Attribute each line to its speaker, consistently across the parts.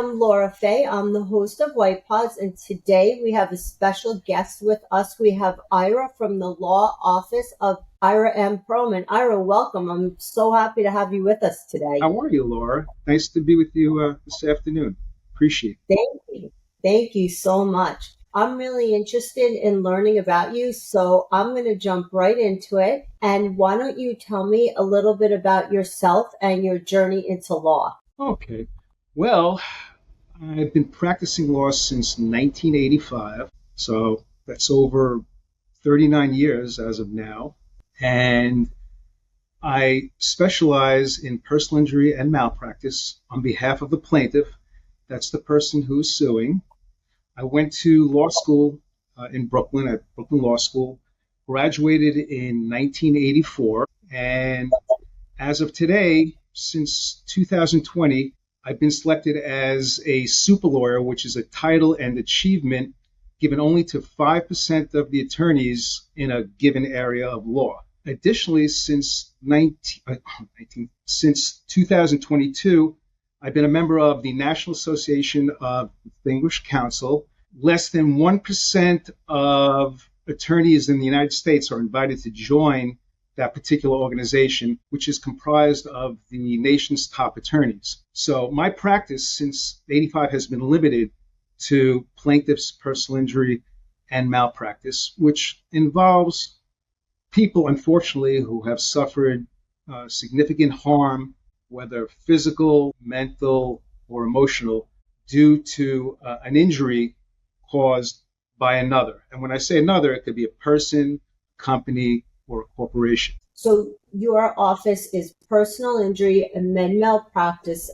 Speaker 1: am Laura Faye. I'm the host of White Pods, and today we have a special guest with us. We have Ira from the law office of Ira M. Perlman. Ira, welcome. I'm so happy to have you with us today.
Speaker 2: How are you, Laura? Nice to be with you this afternoon. Appreciate it.
Speaker 1: Thank you. Thank you so much. I'm really interested in learning about you, so I'm going to jump right into it. And why don't you tell me a little bit about yourself and your journey into law?
Speaker 2: Okay. Well, I've been practicing law since 1985, so that's over 39 years as of now. And I specialize in personal injury and malpractice on behalf of the plaintiff. That's the person who's suing. I went to law school in Brooklyn at Brooklyn Law School, graduated in 1984, and as of today, since 2020, I've been selected as a super lawyer, which is a title and achievement given only to 5% of the attorneys in a given area of law. Additionally, since 2022, I've been a member of the National Association of Distinguished Counsel. Less than 1% of attorneys in the United States are invited to join that particular organization, which is comprised of the nation's top attorneys. So my practice since 85 has been limited to plaintiffs' personal injury and malpractice, which involves people, unfortunately, who have suffered significant harm, whether physical, mental, or emotional, due to an injury caused by another. And when I say another, it could be a person, company, or a corporation.
Speaker 1: So your office is personal injury and then malpractice.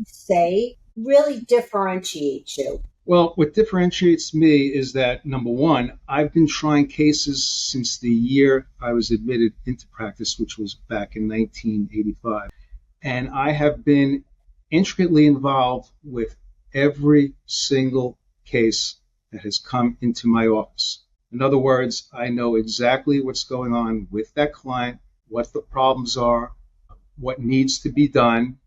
Speaker 1: Say really differentiates you.
Speaker 2: Well, what differentiates me is that, number one, I've been trying cases since the year I was admitted into practice, which was back in 1985. And I have been intricately involved with every single case that has come into my office. In other words, I know exactly what's going on with that client, what the problems are, what needs to be done,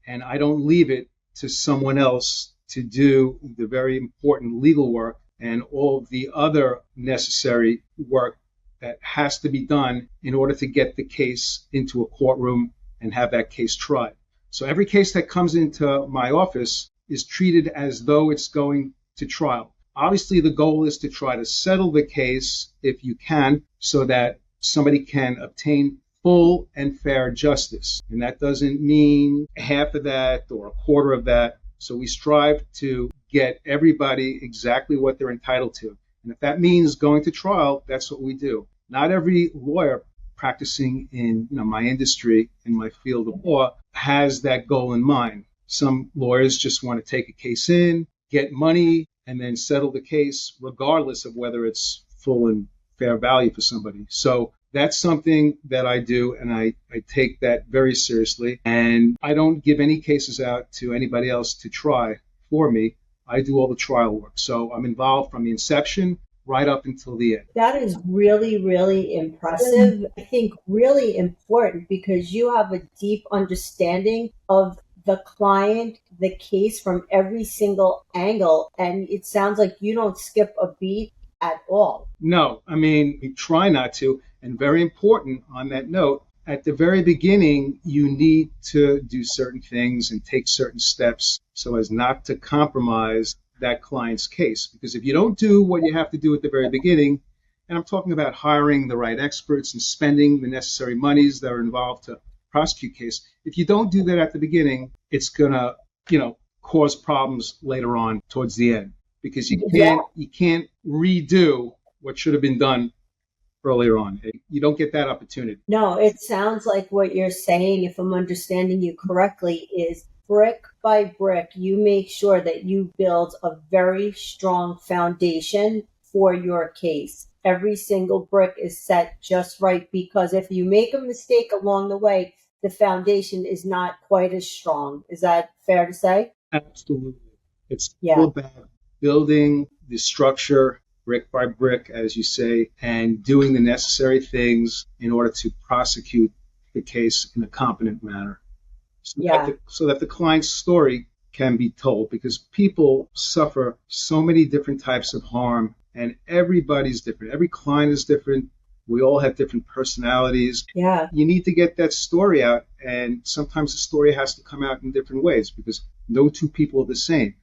Speaker 2: and I don't leave it to someone else to do the very important legal work and all of the other necessary work that has to be done in order to get the case into a courtroom and have that case tried. So every case that comes into my office is treated as though it's going to trial. Obviously, the goal is to try to settle the case if you can so that somebody can obtain full and fair justice. And that doesn't mean half of that or a quarter of that. So we strive to get everybody exactly what they're entitled to. And if that means going to trial, that's what we do. Not every lawyer practicing in my industry, in my field of law, has that goal in mind. Some lawyers just want to take a case in, get money, and then settle the case regardless of whether it's full and fair value for somebody. So that's something that I do, and I take that very seriously. And I don't give any cases out to anybody else to try for me. I do all the trial work. So I'm involved from the inception right up until the end.
Speaker 1: That is really, really impressive. I think really important because you have a deep understanding of the client, the case from every single angle. And it sounds like you don't skip a beat at all.
Speaker 2: No, I mean, we try not to. And very important on that note, at the very beginning, you need to do certain things and take certain steps so as not to compromise that client's case. Because if you don't do what you have to do at the very beginning, and I'm talking about hiring the right experts and spending the necessary monies that are involved to prosecute case, if you don't do that at the beginning, it's going to, cause problems later on towards the end. Because you can't redo what should have been done earlier on. You don't get that opportunity.
Speaker 1: No, it sounds like what you're saying, if I'm understanding you correctly, is brick by brick, you make sure that you build a very strong foundation for your case. Every single brick is set just right, because if you make a mistake along the way, the foundation is not quite as strong. Is that fair to say?
Speaker 2: Absolutely. It's all about building the structure brick by brick, as you say, and doing the necessary things in order to prosecute the case in a competent manner. So that the client's story can be told, because people suffer so many different types of harm, and everybody's different. Every client is different. We all have different personalities.
Speaker 1: Yeah.
Speaker 2: You need to get that story out, and sometimes the story has to come out in different ways because no two people are the same.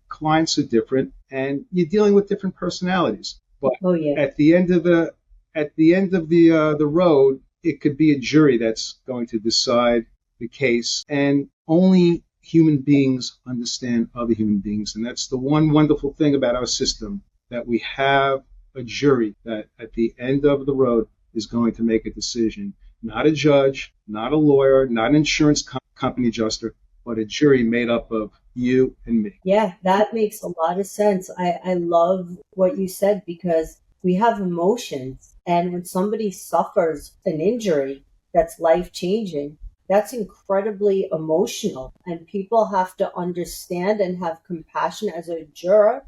Speaker 2: Clients are different, and you're dealing with different personalities. But
Speaker 1: Oh, yeah.
Speaker 2: at the end of the road, it could be a jury that's going to decide the case, and only human beings understand other human beings, and that's the one wonderful thing about our system, that we have a jury that at the end of the road is going to make a decision. Not a judge, not a lawyer, not an insurance company adjuster, but a jury made up of you and me.
Speaker 1: Yeah, that makes a lot of sense. I love what you said because we have emotions. And when somebody suffers an injury that's life changing, that's incredibly emotional. And people have to understand and have compassion as a juror.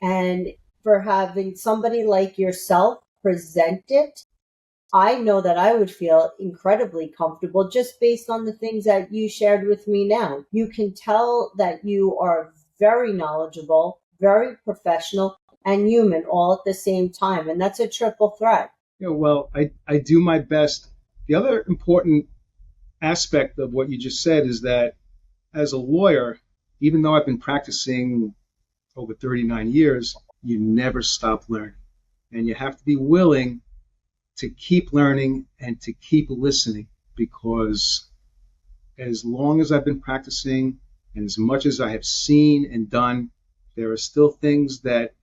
Speaker 1: And for having somebody like yourself present it, I know that I would feel incredibly comfortable just based on the things that you shared with me now. You can tell that you are very knowledgeable, very professional, and human all at the same time. And that's a triple threat.
Speaker 2: Well, I do my best. The other important aspect of what you just said is that as a lawyer, even though I've been practicing over 39 years, you never stop learning. And you have to be willing to keep learning and to keep listening, because as long as I've been practicing and as much as I have seen and done, there are still things that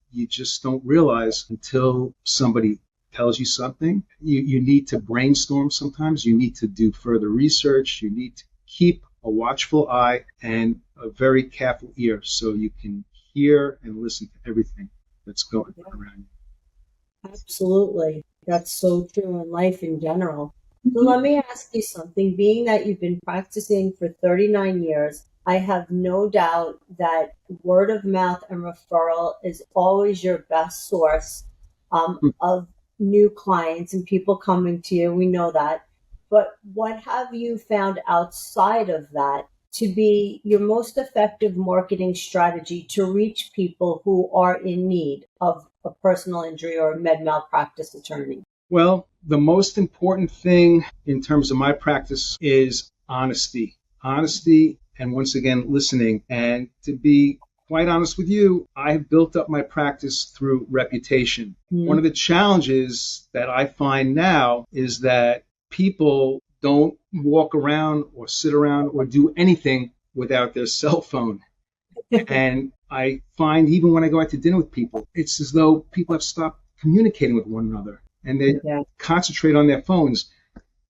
Speaker 2: you just don't realize until somebody tells you something. You need to brainstorm sometimes. You need to do further research. You need to keep a watchful eye and a very careful ear so you can hear and listen to everything that's going on around you.
Speaker 1: Absolutely. That's so true in life in general. So let me ask you something. Being that you've been practicing for 39 years, I have no doubt that word of mouth and referral is always your best source of new clients and people coming to you. We know that. But what have you found outside of that to be your most effective marketing strategy to reach people who are in need of a personal injury or med malpractice attorney?
Speaker 2: Well, the most important thing in terms of my practice is honesty. Honesty, and once again, listening. And to be quite honest with you, I have built up my practice through reputation. One of the challenges that I find now is that people don't walk around or sit around or do anything without their cell phone. And I find even when I go out to dinner with people, it's as though people have stopped communicating with one another and they concentrate on their phones.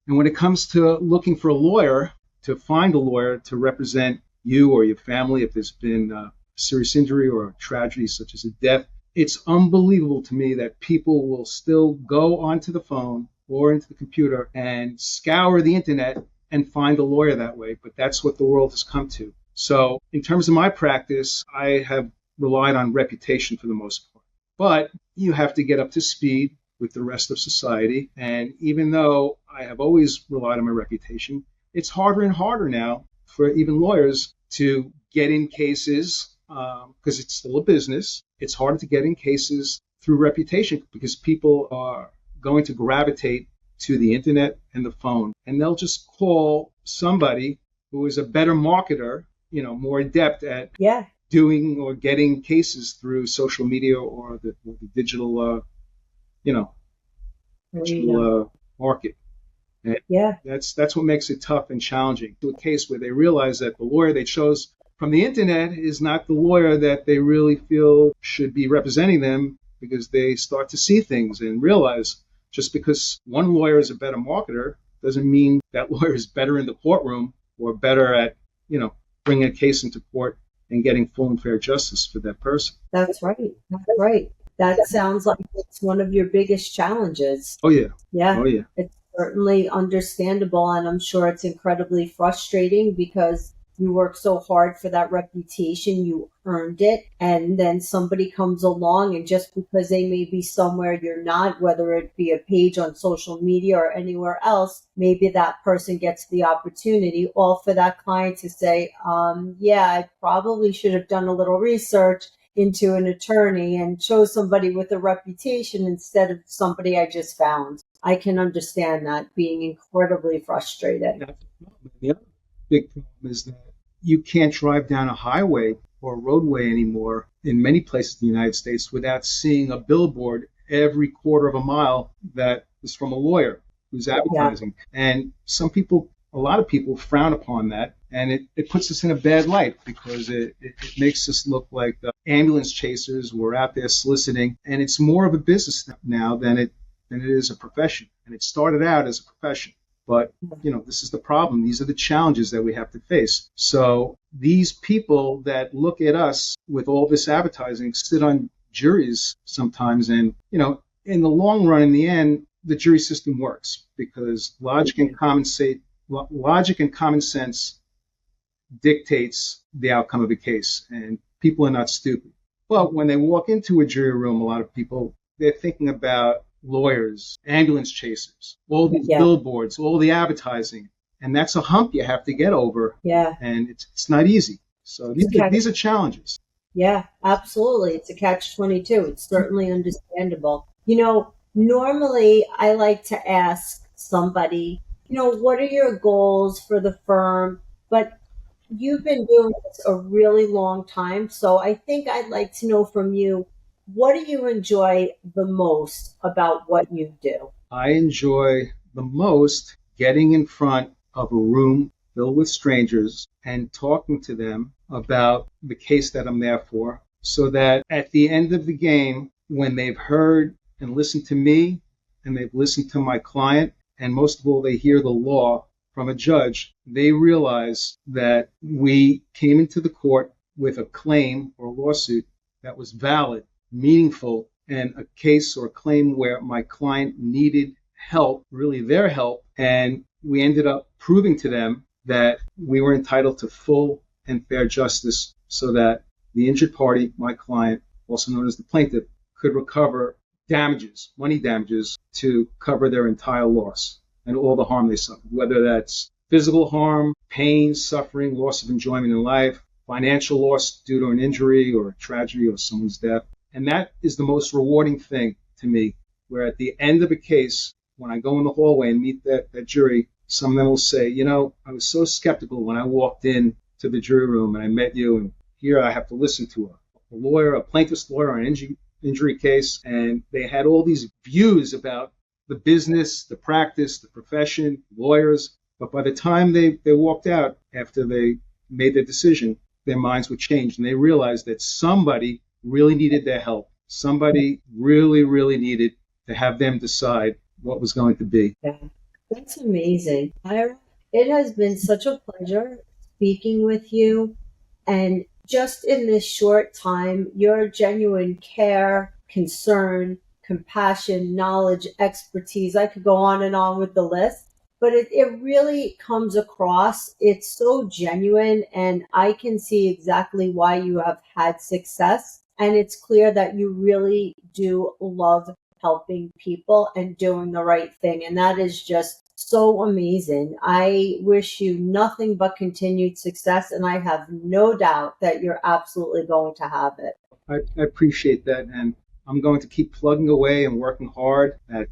Speaker 2: And when it comes to looking for a lawyer, to find a lawyer to represent you or your family, if there's been a serious injury or a tragedy such as a death, it's unbelievable to me that people will still go onto the phone or into the computer and scour the internet and find a lawyer that way. But that's what the world has come to. So in terms of my practice, I have relied on reputation for the most part. But you have to get up to speed with the rest of society. And even though I have always relied on my reputation, it's harder and harder now for even lawyers to get in cases because it's still a business. It's harder to get in cases through reputation because people are going to gravitate to the internet and the phone. And they'll just call somebody who is a better marketer, more adept at doing or getting cases through social media or the digital, market. And that's what makes it tough and challenging. To a case where they realize that the lawyer they chose from the internet is not the lawyer that they really feel should be representing them, because they start to see things and realize just because one lawyer is a better marketer doesn't mean that lawyer is better in the courtroom or better at, bringing a case into court and getting full and fair justice for that person.
Speaker 1: That's right. That's right. That sounds like it's one of your biggest challenges.
Speaker 2: Oh, yeah.
Speaker 1: Yeah.
Speaker 2: Oh, yeah.
Speaker 1: It's certainly understandable, and I'm sure it's incredibly frustrating because you work so hard for that reputation, you earned it, and then somebody comes along and just because they may be somewhere you're not, whether it be a page on social media or anywhere else, maybe that person gets the opportunity, all for that client to say, yeah, I probably should have done a little research into an attorney and chose somebody with a reputation instead of somebody I just found. I can understand that being incredibly frustrating.
Speaker 2: That's the problem. The other big problem is that you can't drive down a highway or a roadway anymore in many places in the United States without seeing a billboard every quarter of a mile that is from a lawyer who's advertising. Yeah. And a lot of people frown upon that, and it puts us in a bad light because it makes us look like ambulance chasers. We're out there soliciting, and it's more of a business now than it is a profession. And it started out as a profession. But, this is the problem. These are the challenges that we have to face. So these people that look at us with all this advertising sit on juries sometimes. And, in the long run, in the end, the jury system works because logic and common sense dictates the outcome of a case. And people are not stupid. But when they walk into a jury room, a lot of people, they're thinking about lawyers, ambulance chasers, all these billboards, all the advertising. And that's a hump you have to get over.
Speaker 1: Yeah.
Speaker 2: And it's not easy. So these are challenges.
Speaker 1: Yeah, absolutely. It's a catch-22. It's certainly understandable. Normally I like to ask somebody, what are your goals for the firm? But you've been doing this a really long time. So I think I'd like to know from you, what do you enjoy the most about what you do?
Speaker 2: I enjoy the most getting in front of a room filled with strangers and talking to them about the case that I'm there for, so that at the end of the game, when they've heard and listened to me and they've listened to my client, and most of all, they hear the law from a judge, they realize that we came into the court with a claim or a lawsuit that was valid, meaningful, and a case or a claim where my client needed help, really their help, and we ended up proving to them that we were entitled to full and fair justice so that the injured party, my client, also known as the plaintiff, could recover damages, money damages, to cover their entire loss and all the harm they suffered, whether that's physical harm, pain, suffering, loss of enjoyment in life, financial loss due to an injury or a tragedy or someone's death. And that is the most rewarding thing to me, where at the end of a case, when I go in the hallway and meet that jury, some of them will say, I was so skeptical when I walked in to the jury room and I met you, and here I have to listen to a lawyer, a plaintiff's lawyer on an injury case, and they had all these views about the business, the practice, the profession, lawyers. But by the time they walked out, after they made their decision, their minds were changed, and they realized that somebody really needed their help. Somebody really, really needed to have them decide what was going to be.
Speaker 1: Yeah, that's amazing. Ira, it has been such a pleasure speaking with you. And just in this short time, your genuine care, concern, compassion, knowledge, expertise, I could go on and on with the list. But it really comes across. It's so genuine, and I can see exactly why you have had success. And it's clear that you really do love helping people and doing the right thing. And that is just so amazing. I wish you nothing but continued success, and I have no doubt that you're absolutely going to have it.
Speaker 2: I appreciate that. And I'm going to keep plugging away and working hard at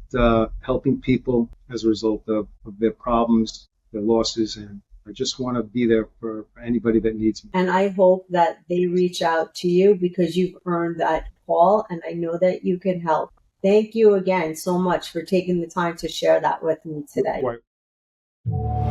Speaker 2: helping people as a result of their problems, their losses, and I just want to be there for anybody that needs me.
Speaker 1: And I hope that they reach out to you because you've earned that call, and I know that you can help. Thank you again so much for taking the time to share that with me today.
Speaker 2: Right.